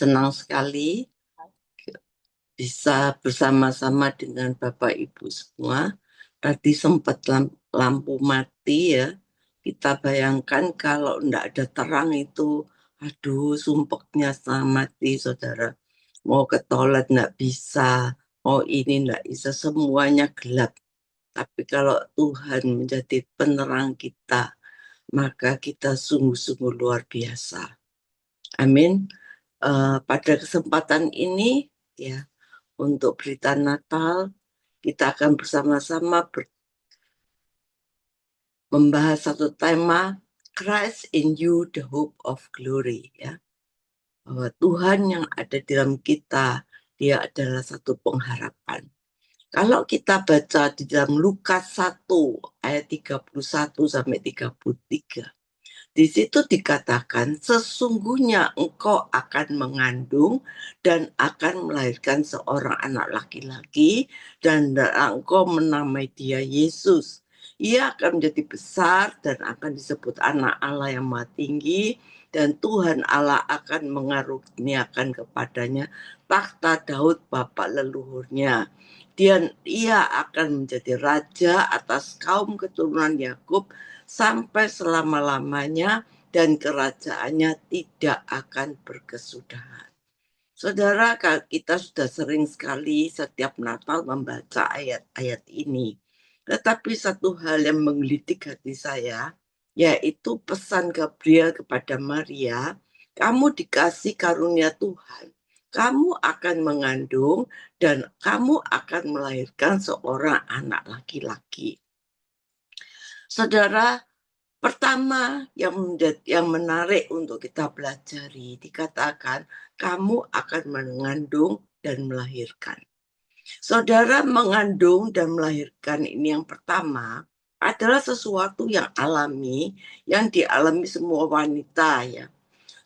Senang sekali bisa bersama-sama dengan Bapak Ibu semua. Tadi sempat lampu mati ya. Kita bayangkan kalau enggak ada terang itu, aduh sumpeknya setengah mati saudara. Mau ke toilet enggak bisa, mau ini enggak bisa, semuanya gelap. Tapi kalau Tuhan menjadi penerang kita, maka kita sungguh-sungguh luar biasa. Amin. Pada kesempatan ini ya, untuk berita Natal kita akan bersama-sama membahas satu tema, Christ in you, the hope of glory, ya. Bahwa Tuhan yang ada di dalam kita, dia adalah satu pengharapan. Kalau kita baca di dalam Lukas 1 ayat 31 sampai 33, di situ dikatakan, sesungguhnya engkau akan mengandung dan akan melahirkan seorang anak laki-laki, dan engkau menamai dia Yesus. Ia akan menjadi besar dan akan disebut anak Allah yang Maha Tinggi, dan Tuhan Allah akan mengaruniakan kepadanya takhta Daud bapa leluhurnya. Dan ia akan menjadi raja atas kaum keturunan Yakub sampai selama-lamanya, dan kerajaannya tidak akan berkesudahan. Saudara, kita sudah sering sekali setiap Natal membaca ayat-ayat ini. Tetapi satu hal yang menggelitik hati saya, yaitu pesan Gabriel kepada Maria, kamu dikasih karunia Tuhan. Kamu akan mengandung dan kamu akan melahirkan seorang anak laki-laki. Saudara, pertama yang menarik untuk kita pelajari, dikatakan kamu akan mengandung dan melahirkan. Saudara, mengandung dan melahirkan ini yang pertama adalah sesuatu yang alami, yang dialami semua wanita ya.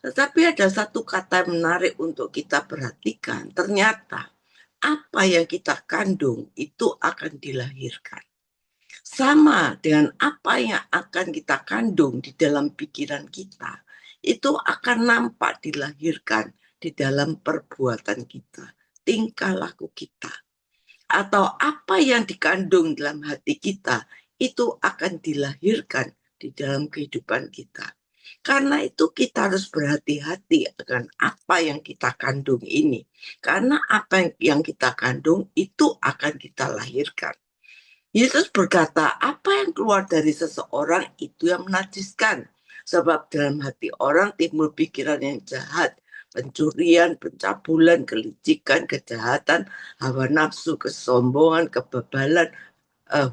Tetapi ada satu kata menarik untuk kita perhatikan. Ternyata apa yang kita kandung itu akan dilahirkan. Sama dengan apa yang akan kita kandung di dalam pikiran kita, itu akan nampak dilahirkan di dalam perbuatan kita, tingkah laku kita. Atau apa yang dikandung dalam hati kita, itu akan dilahirkan di dalam kehidupan kita. Karena itu kita harus berhati-hati akan apa yang kita kandung ini. Karena apa yang kita kandung itu akan kita lahirkan. Yesus berkata, apa yang keluar dari seseorang itu yang menajiskan. Sebab dalam hati orang timbul pikiran yang jahat, pencurian, pencabulan, kelicikan, kejahatan, hawa nafsu, kesombongan, kebebalan,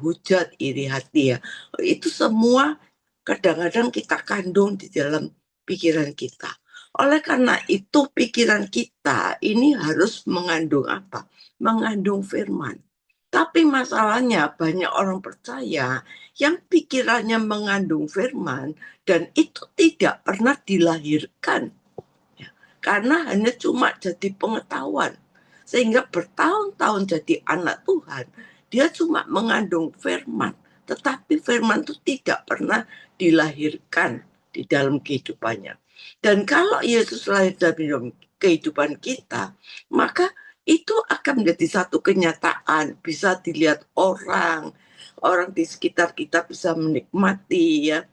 hujat, iri hati ya. Itu semua kadang-kadang kita kandung di dalam pikiran kita. Oleh karena itu pikiran kita ini harus mengandung apa? Mengandung firman. Tapi masalahnya banyak orang percaya yang pikirannya mengandung firman dan itu tidak pernah dilahirkan. Ya, karena hanya cuma jadi pengetahuan. Sehingga bertahun-tahun jadi anak Tuhan, dia cuma mengandung firman. Tetapi firman itu tidak pernah dilahirkan di dalam kehidupannya. Dan kalau Yesus lahir dalam kehidupan kita, maka itu akan menjadi satu kenyataan, bisa dilihat orang di sekitar kita bisa menikmati ya,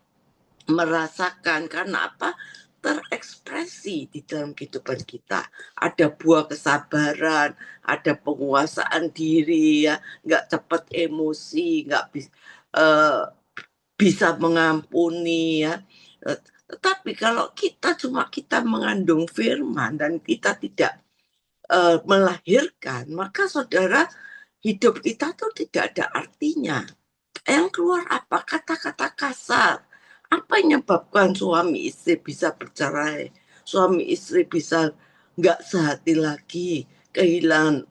merasakan. Karena apa? Terekspresi di dalam kehidupan kita. Ada buah kesabaran, ada penguasaan diri ya, nggak cepat emosi, nggak bisa mengampuni ya. Tetapi kalau kita mengandung firman dan kita tidak melahirkan, maka saudara, hidup kita tuh tidak ada artinya. Yang keluar apa? Kata-kata kasar. Apa yang menyebabkan suami istri bisa bercerai? Suami istri bisa nggak sehati lagi, kehilangan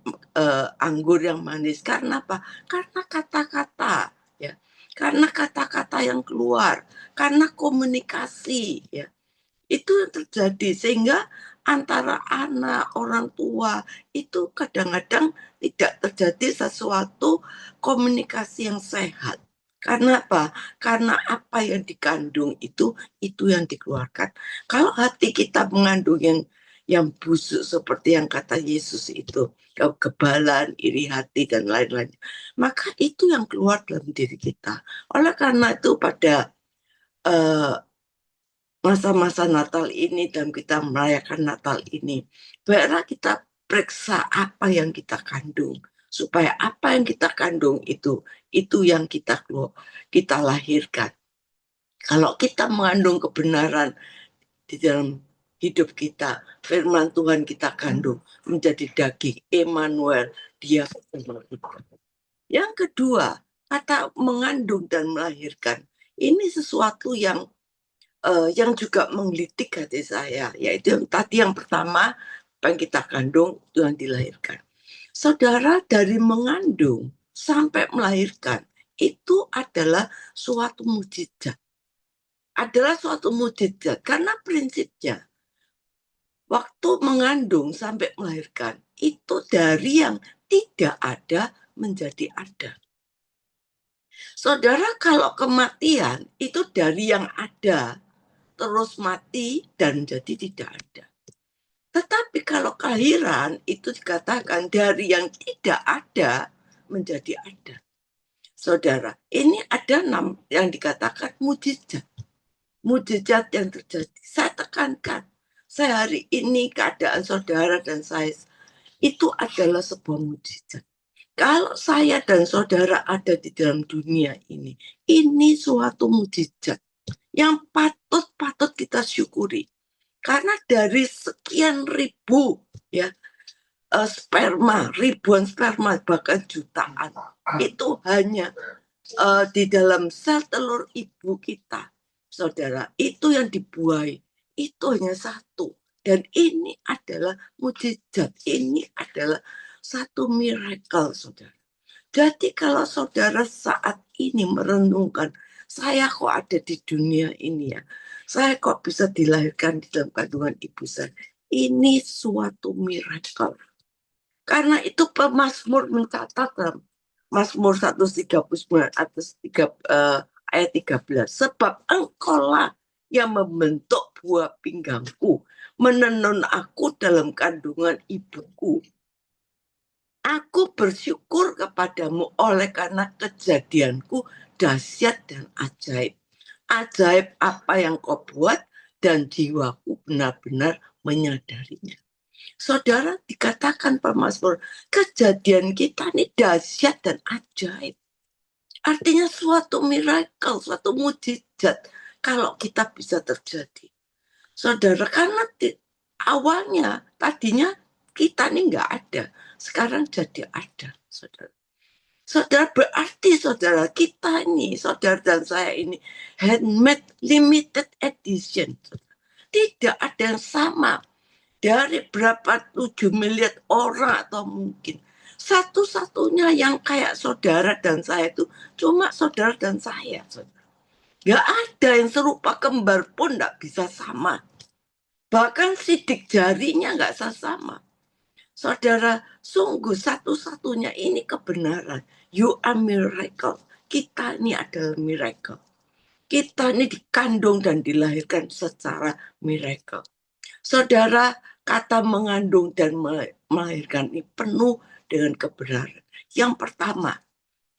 anggur yang manis. Karena apa? Karena kata-kata, ya. Karena kata-kata yang keluar, karena komunikasi, ya. Itu yang terjadi sehingga antara anak, orang tua itu kadang-kadang tidak terjadi sesuatu komunikasi yang sehat. Karena apa? Karena apa yang dikandung itu yang dikeluarkan. Kalau hati kita mengandung yang busuk seperti yang kata Yesus itu, kekebalan, iri hati, dan lain-lain. Maka itu yang keluar dalam diri kita. Oleh karena itu pada masa-masa Natal ini dan kita merayakan Natal ini, baiklah kita periksa apa yang kita kandung, supaya apa yang kita kandung itu yang kita lahirkan. Kalau kita mengandung kebenaran di dalam hidup kita, firman Tuhan kita kandung menjadi daging, Emmanuel, dia bersama kita. Yang kedua, kata mengandung dan melahirkan, ini sesuatu yang juga menggelitik hati saya, yaitu tadi yang pertama, apa yang kita kandung itu yang dilahirkan. Saudara, dari mengandung sampai melahirkan itu adalah suatu mujizat. Adalah suatu mujizat karena prinsipnya waktu mengandung sampai melahirkan itu dari yang tidak ada menjadi ada. Saudara, kalau kematian itu dari yang ada terus mati dan jadi tidak ada. Tetapi kalau kelahiran itu dikatakan dari yang tidak ada menjadi ada. Saudara, ini ada yang dikatakan mujizat. Mujizat yang terjadi. Saya tekankan, saya hari ini keadaan saudara dan saya itu adalah sebuah mujizat. Kalau saya dan saudara ada di dalam dunia ini suatu mujizat yang patut kita syukuri. Karena dari sekian ribu ya sperma, ribuan sperma bahkan jutaan itu hanya di dalam sel telur ibu kita, saudara, itu yang dibuai itu hanya satu. Dan ini adalah mujizat, ini adalah satu miracle, saudara. Jadi kalau saudara saat ini merenungkan, saya kok ada di dunia ini ya, saya kok bisa dilahirkan di dalam kandungan ibu saya, ini suatu miracle. Karena itu pemazmur mencatat dalam Mazmur 139 ayat 13. Sebab engkaulah yang membentuk buah pinggangku, menenun aku dalam kandungan ibuku. Aku bersyukur kepadamu oleh karena kejadianku dahsyat dan ajaib. Ajaib apa yang kau buat dan jiwaku benar-benar menyadarinya. Saudara, dikatakan pemazmur, kejadian kita ini dahsyat dan ajaib. Artinya suatu miracle, suatu mujizat kalau kita bisa terjadi. Saudara, karena awalnya tadinya kita ini nggak ada, sekarang jadi ada, saudara. Saudara, berarti saudara kita ini, saudara dan saya ini handmade limited edition. Tidak ada yang sama dari berapa 7 miliar orang atau mungkin satu-satunya yang kayak saudara dan saya itu cuma saudara dan saya, saudara. Gak ada yang serupa, kembar pun gak bisa sama. Bahkan sidik jarinya gak sama. Saudara, sungguh satu-satunya ini kebenaran. You are miracle. Kita ini adalah miracle. Kita ini dikandung dan dilahirkan secara miracle. Saudara, kata mengandung dan melahirkan ini penuh dengan kebenaran. Yang pertama,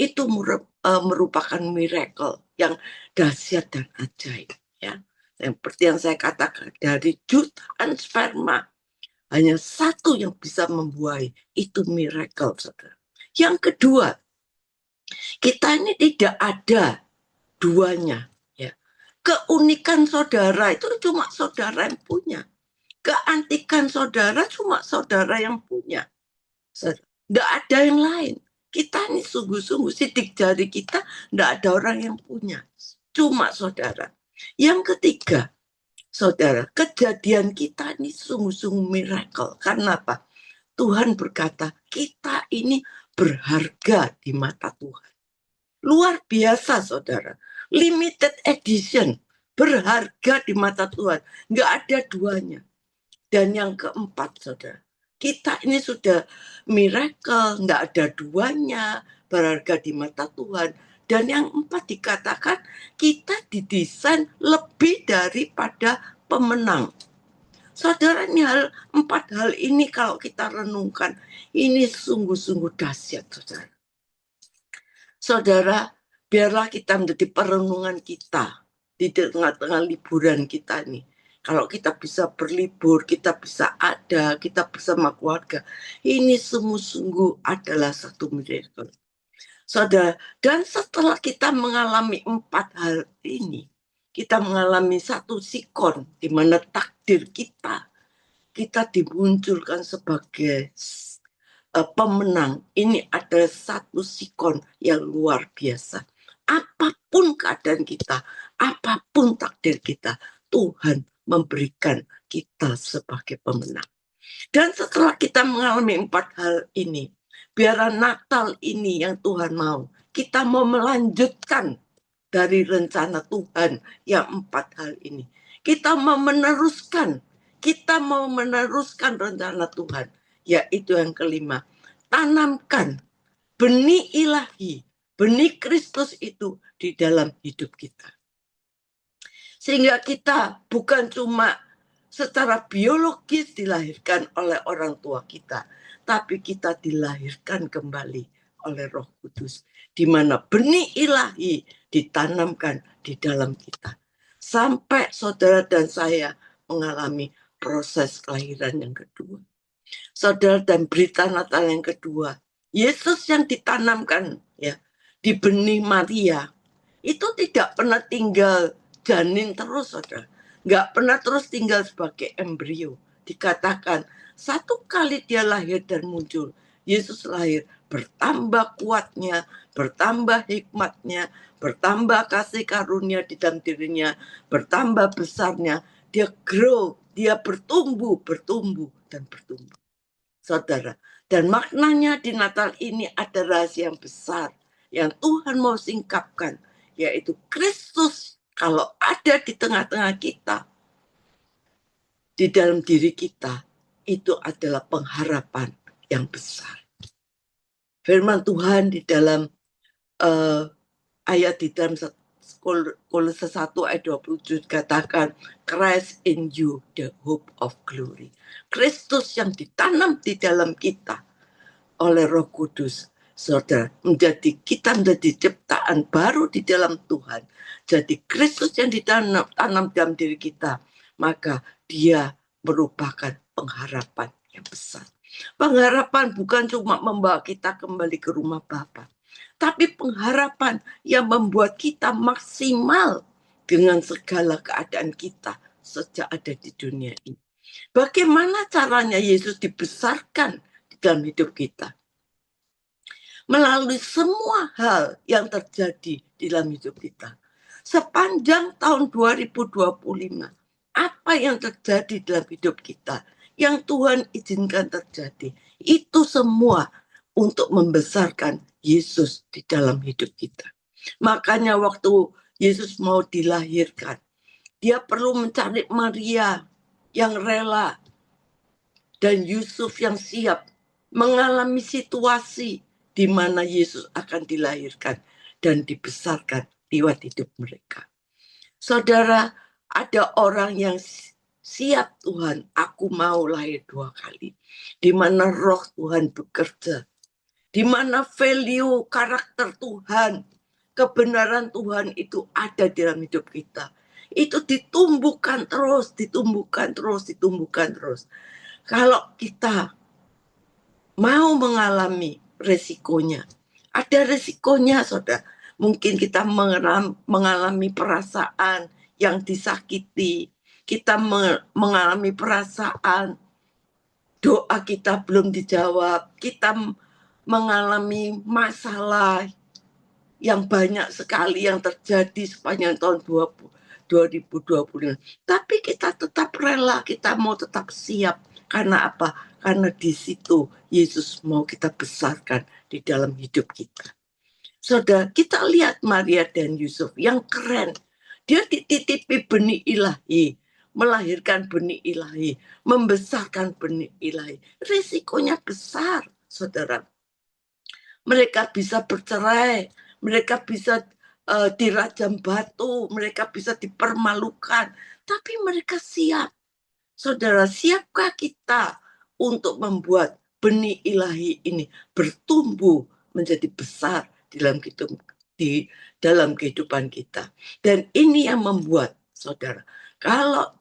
itu merupakan miracle yang dahsyat dan ajaib. Ya. Seperti yang saya katakan, dari jutaan sperma, hanya satu yang bisa membuai, itu miracle, saudara. Yang kedua, kita ini tidak ada duanya. Ya. Keunikan saudara itu cuma saudara yang punya. Keantikan saudara cuma saudara yang punya. Tidak ada yang lain. Kita ini sungguh-sungguh sidik jari kita tidak ada orang yang punya. Cuma saudara. Yang ketiga, saudara, kejadian kita ini sungguh-sungguh miracle. Karena apa? Tuhan berkata, kita ini berharga di mata Tuhan. Luar biasa, saudara. Limited edition. Berharga di mata Tuhan. Nggak ada duanya. Dan yang keempat, saudara, kita ini sudah miracle, nggak ada duanya, berharga di mata Tuhan. Dan yang empat dikatakan, kita didesain lebih daripada pemenang. Saudara, ini empat hal ini kalau kita renungkan, ini sungguh-sungguh dahsyat, saudara. Saudara, biarlah kita menjadi perenungan kita di tengah-tengah liburan kita nih. Kalau kita bisa berlibur, kita bisa ada, kita bersama keluarga, ini sungguh-sungguh adalah satu miracle. Saudara, dan setelah kita mengalami empat hal ini, kita mengalami satu sikon di mana takdir kita dimunculkan sebagai pemenang. Ini adalah satu sikon yang luar biasa. Apapun keadaan kita, apapun takdir kita, Tuhan memberikan kita sebagai pemenang. Dan setelah kita mengalami empat hal ini, biarlah Natal ini yang Tuhan mau, kita mau melanjutkan dari rencana Tuhan yang empat hal ini. Kita mau meneruskan rencana Tuhan, yaitu yang kelima, tanamkan benih ilahi, benih Kristus itu di dalam hidup kita. Sehingga kita bukan cuma secara biologis dilahirkan oleh orang tua kita, tapi kita dilahirkan kembali oleh Roh Kudus, di mana benih ilahi ditanamkan di dalam kita. Sampai saudara dan saya mengalami proses kelahiran yang kedua. Saudara, dan berita Natal yang kedua, Yesus yang ditanamkan ya di benih Maria, itu tidak pernah tinggal janin terus, saudara. Nggak pernah terus tinggal sebagai embrio. Dikatakan satu kali dia lahir dan muncul, Yesus lahir, bertambah kuatnya, bertambah hikmatnya, bertambah kasih karunia di dalam dirinya, bertambah besarnya, dia grow, dia bertumbuh, dan bertumbuh. Saudara, dan maknanya di Natal ini ada rahasia yang besar yang Tuhan mau singkapkan, yaitu Kristus kalau ada di tengah-tengah kita, di dalam diri kita, itu adalah pengharapan yang besar. Firman Tuhan di dalam ayat di dalam Kolose 1 ayat 27 katakan, Christ in you, the hope of glory. Kristus yang ditanam di dalam kita oleh Roh Kudus, saudara, kita menjadi ciptaan baru di dalam Tuhan. Jadi Kristus yang ditanam dalam diri kita, maka dia merupakan pengharapan yang besar. Pengharapan bukan cuma membawa kita kembali ke rumah Bapa, tapi pengharapan yang membuat kita maksimal dengan segala keadaan kita sejak ada di dunia ini. Bagaimana caranya Yesus dibesarkan di dalam hidup kita? Melalui semua hal yang terjadi di dalam hidup kita. Sepanjang tahun 2025, apa yang terjadi dalam hidup kita, yang Tuhan izinkan terjadi, itu semua untuk membesarkan Yesus di dalam hidup kita. Makanya waktu Yesus mau dilahirkan, dia perlu mencari Maria yang rela dan Yusuf yang siap mengalami situasi di mana Yesus akan dilahirkan dan dibesarkan lewat hidup mereka. Saudara, ada orang yang siap, Tuhan, aku mau lahir 2 kali. Di mana roh Tuhan bekerja. Di mana value karakter Tuhan, kebenaran Tuhan itu ada dalam hidup kita. Itu ditumbuhkan terus. Kalau kita mau mengalami resikonya, ada resikonya, saudara. Mungkin kita mengalami perasaan yang disakiti. Kita mengalami perasaan doa kita belum dijawab. Kita mengalami masalah yang banyak sekali yang terjadi sepanjang tahun 2020. Tapi kita tetap rela, kita mau tetap siap. Karena apa? Karena di situ Yesus mau kita besarkan di dalam hidup kita. Saudara, kita lihat Maria dan Yusuf yang keren. Dia dititipi benih ilahi, melahirkan benih ilahi, membesarkan benih ilahi. Risikonya besar, saudara. Mereka bisa bercerai, mereka bisa dirajam batu, mereka bisa dipermalukan, tapi mereka siap. Saudara, siapkah kita untuk membuat benih ilahi ini bertumbuh menjadi besar di dalam kehidupan kita? Dan ini yang membuat, saudara, kalau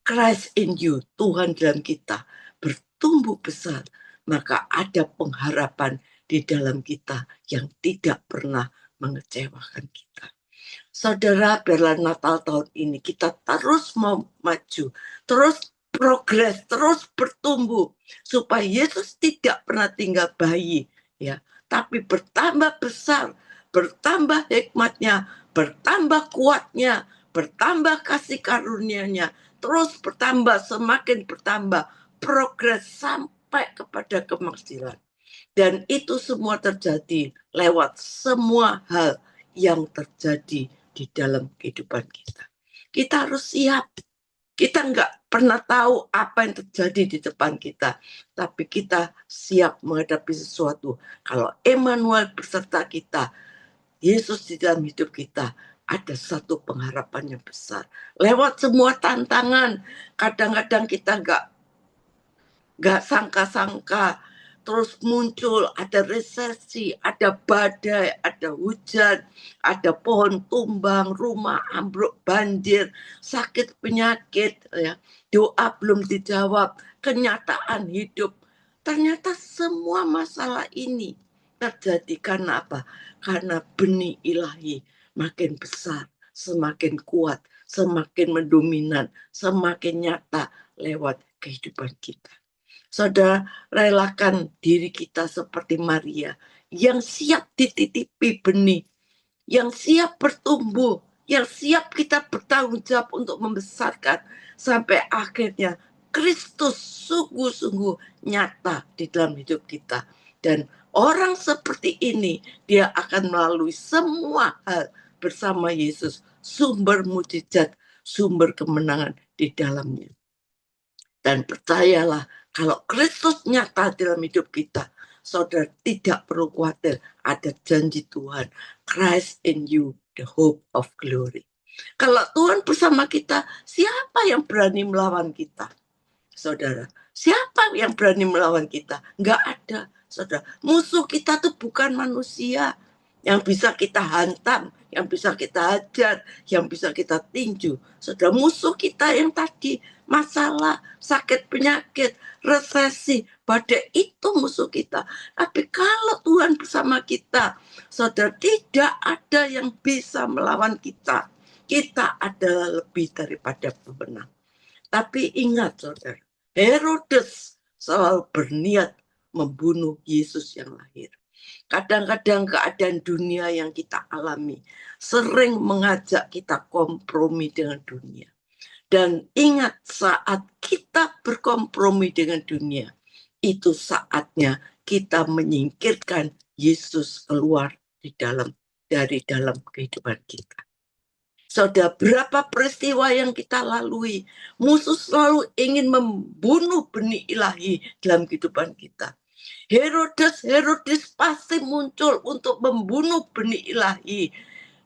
Christ in you, Tuhan dalam kita, bertumbuh besar, maka ada pengharapan di dalam kita yang tidak pernah mengecewakan kita. Saudara, biarlah Natal tahun ini kita terus mau maju, terus progres, terus bertumbuh, supaya Yesus tidak pernah tinggal bayi, ya, tapi bertambah besar, bertambah hikmatnya, bertambah kuatnya, bertambah kasih karunia-Nya, terus bertambah, semakin bertambah, progres sampai kepada kemakmuran. Dan itu semua terjadi lewat semua hal yang terjadi di dalam kehidupan kita. Kita harus siap. Kita nggak pernah tahu apa yang terjadi di depan kita, tapi kita siap menghadapi sesuatu. Kalau Emmanuel beserta kita, Yesus di dalam hidup kita, ada satu pengharapan yang besar. Lewat semua tantangan, kadang-kadang kita nggak sangka-sangka, terus muncul, ada resesi, ada badai, ada hujan, ada pohon tumbang, rumah ambruk, banjir, sakit penyakit, ya, doa belum dijawab, kenyataan hidup. Ternyata semua masalah ini terjadi karena apa? Karena benih ilahi makin besar, semakin kuat, semakin mendominan, semakin nyata lewat kehidupan kita. Saudara, relakan diri kita seperti Maria yang siap dititipi benih, yang siap bertumbuh, yang siap kita bertanggung jawab untuk membesarkan sampai akhirnya Kristus sungguh-sungguh nyata di dalam hidup kita. Dan orang seperti ini, dia akan melalui semua hal bersama Yesus, sumber mujizat, sumber kemenangan di dalamnya. Dan percayalah, kalau Kristus nyata dalam hidup kita, saudara tidak perlu khawatir, ada janji Tuhan. Christ in you, the hope of glory. Kalau Tuhan bersama kita, siapa yang berani melawan kita? Saudara, siapa yang berani melawan kita? Nggak ada, saudara. Musuh kita tuh bukan manusia yang bisa kita hantam, yang bisa kita hajar, yang bisa kita tinju. Saudara, musuh kita yang tadi, masalah, sakit penyakit, resesi, badai, itu musuh kita. Tapi kalau Tuhan bersama kita, saudara, tidak ada yang bisa melawan kita. Kita adalah lebih daripada pemenang. Tapi ingat, saudara, Herodes selalu berniat membunuh Yesus yang lahir. Kadang-kadang keadaan dunia yang kita alami sering mengajak kita kompromi dengan dunia. Dan ingat, saat kita berkompromi dengan dunia, itu saatnya kita menyingkirkan Yesus keluar dari dalam kehidupan kita. Saudara, berapa peristiwa yang kita lalui, musuh selalu ingin membunuh benih ilahi dalam kehidupan kita. Herodes pasti muncul untuk membunuh benih ilahi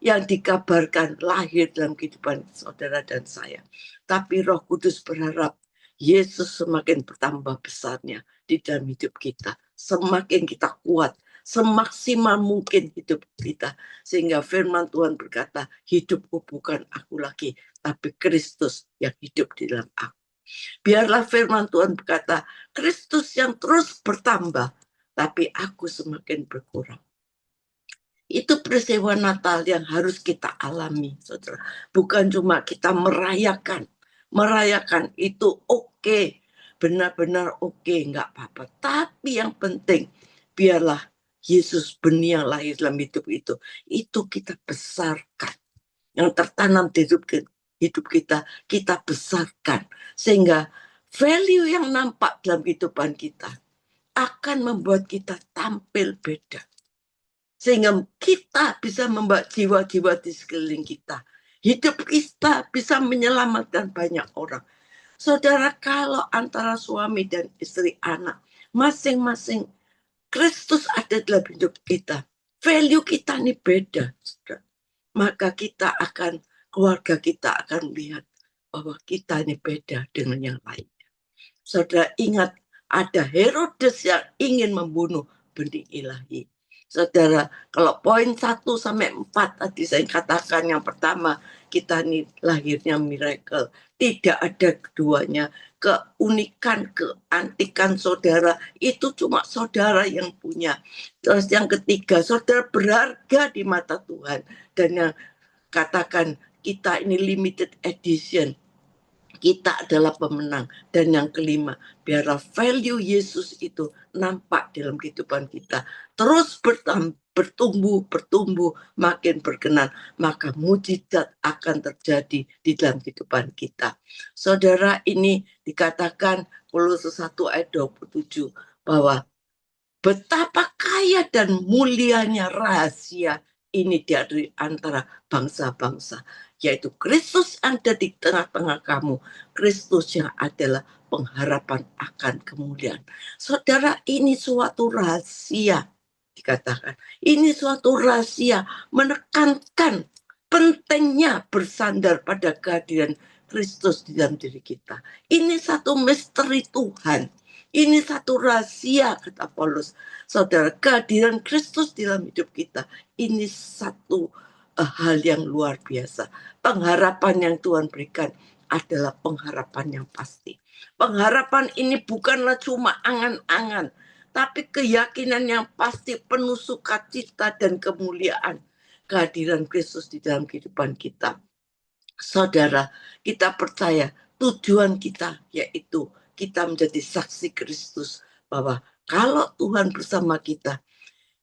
yang dikabarkan lahir dalam kehidupan saudara dan saya. Tapi Roh Kudus berharap Yesus semakin bertambah besarnya di dalam hidup kita. Semakin kita kuat, semaksimal mungkin hidup kita. Sehingga firman Tuhan berkata, hidupku bukan aku lagi, tapi Kristus yang hidup di dalam aku. Biarlah firman Tuhan berkata, Kristus yang terus bertambah, tapi aku semakin berkurang. Itu peristiwa Natal yang harus kita alami, saudara. Bukan cuma kita merayakan. Merayakan itu oke, benar-benar oke, nggak apa-apa. Tapi yang penting, biarlah Yesus benih yang lahir dalam hidup itu kita besarkan. Yang tertanam di hidup kita, kita besarkan. Sehingga value yang nampak dalam kehidupan kita akan membuat kita tampil beda. Sehingga kita bisa membawa jiwa-jiwa di sekeliling kita. Hidup kita bisa menyelamatkan banyak orang. Saudara, kalau antara suami dan istri, anak, masing-masing Kristus ada dalam hidup kita, value kita ini beda, saudara. Maka keluarga kita akan lihat bahwa kita ini beda dengan yang lain. Saudara ingat, ada Herodes yang ingin membunuh benih ilahi. Saudara, kalau poin 1 sampai 4 tadi saya katakan, yang pertama, kita ini lahirnya miracle. Tidak ada keduanya. Keunikan, keantikan saudara, itu cuma saudara yang punya. Terus yang ketiga, saudara berharga di mata Tuhan. Dan yang katakan, kita ini limited edition. Kita adalah pemenang. Dan yang kelima, biarlah value Yesus itu nampak dalam kehidupan kita. Terus bertumbuh, makin berkenan. Maka mujizat akan terjadi di dalam kehidupan kita. Saudara, ini dikatakan Kolose 1 ayat 27 bahwa betapa kaya dan mulianya rahasia ini di antara bangsa-bangsa, yaitu Kristus ada di tengah-tengah kamu. Kristus yang adalah pengharapan akan kemuliaan. Saudara, ini suatu rahasia dikatakan. Ini suatu rahasia menekankan pentingnya bersandar pada kehadiran Kristus di dalam diri kita. Ini satu misteri Tuhan. Ini satu rahasia, kata Paulus. Saudara, kehadiran Kristus di dalam hidup kita, ini satu hal yang luar biasa. Pengharapan yang Tuhan berikan adalah pengharapan yang pasti. Pengharapan ini bukanlah cuma angan-angan, tapi keyakinan yang pasti, penuh sukacita dan kemuliaan kehadiran Kristus di dalam kehidupan kita. Saudara, kita percaya tujuan kita yaitu kita menjadi saksi Kristus, bahwa kalau Tuhan bersama kita,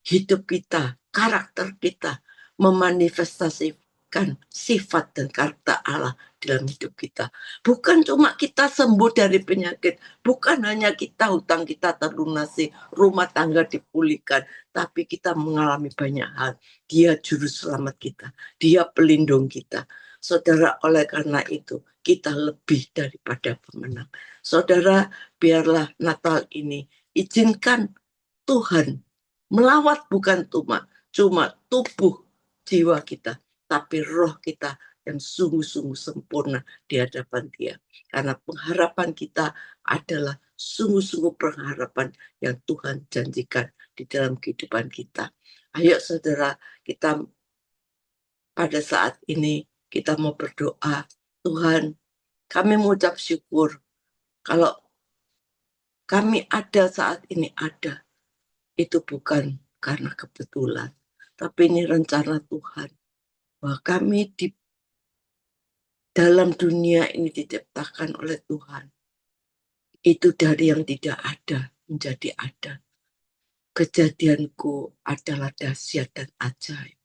hidup kita, karakter kita memanifestasikan sifat dan karakter Allah dalam hidup kita. Bukan cuma kita sembuh dari penyakit, bukan hanya kita hutang kita terlunasi, rumah tangga dipulihkan, tapi kita mengalami banyak hal. Dia juru selamat kita, Dia pelindung kita. Saudara, oleh karena itu kita lebih daripada pemenang. Saudara, biarlah Natal ini izinkan Tuhan melawat bukan cuma tubuh jiwa kita, tapi roh kita yang sungguh-sungguh sempurna di hadapan Dia. Karena pengharapan kita adalah sungguh-sungguh pengharapan yang Tuhan janjikan di dalam kehidupan kita. Ayo saudara, kita pada saat ini kita mau berdoa. Tuhan, kami mengucap syukur kalau kami ada saat ini ada. Itu bukan karena kebetulan, tapi ini rencana Tuhan. Bahwa kami di dalam dunia ini diciptakan oleh Tuhan. Itu dari yang tidak ada menjadi ada. Kejadianku adalah dahsyat dan ajaib.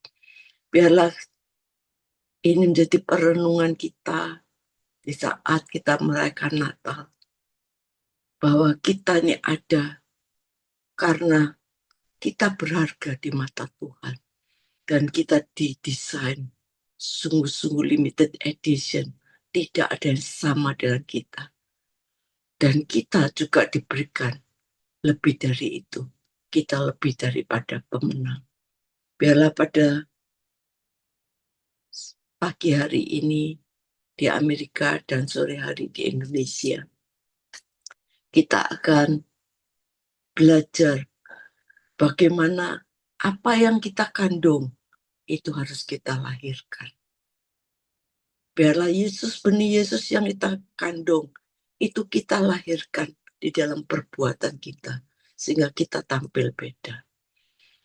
Biarlah ini menjadi perenungan kita di saat kita merayakan Natal. Bahwa kita ini ada karena kita berharga di mata Tuhan. Dan kita didesain sungguh-sungguh limited edition. Tidak ada yang sama dengan kita. Dan kita juga diberikan lebih dari itu. Kita lebih daripada pemenang. Biarlah pada pagi hari ini di Amerika dan sore hari di Indonesia, kita akan belajar bagaimana apa yang kita kandung itu harus kita lahirkan. Biarlah Yesus, benih Yesus yang kita kandung, itu kita lahirkan di dalam perbuatan kita, sehingga kita tampil beda.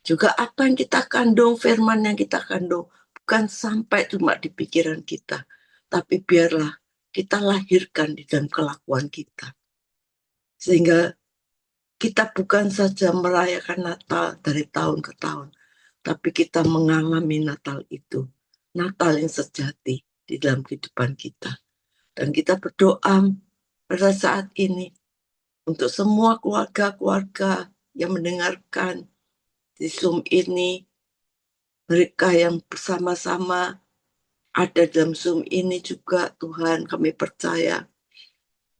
Juga apa yang kita kandung, firman yang kita kandung, bukan sampai cuma di pikiran kita, tapi biarlah kita lahirkan di dalam kelakuan kita. Sehingga kita bukan saja merayakan Natal dari tahun ke tahun, tapi kita mengalami Natal itu, Natal yang sejati di dalam kehidupan kita. Dan kita berdoa pada saat ini untuk semua keluarga-keluarga yang mendengarkan di Zoom ini, mereka yang bersama-sama ada dalam Zoom ini juga, Tuhan, kami percaya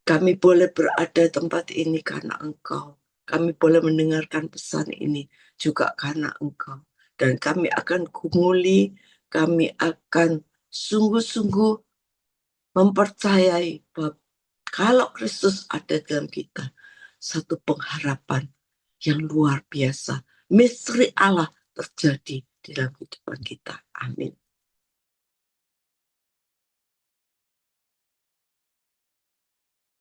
kami boleh berada di tempat ini karena Engkau. Kami boleh mendengarkan pesan ini juga karena Engkau. Dan kami akan gumuli, kami akan sungguh-sungguh mempercayai bahwa Kalau Kristus ada dalam kita, satu pengharapan yang luar biasa. Misteri Allah terjadi di dalam kehidupan kita. Amin.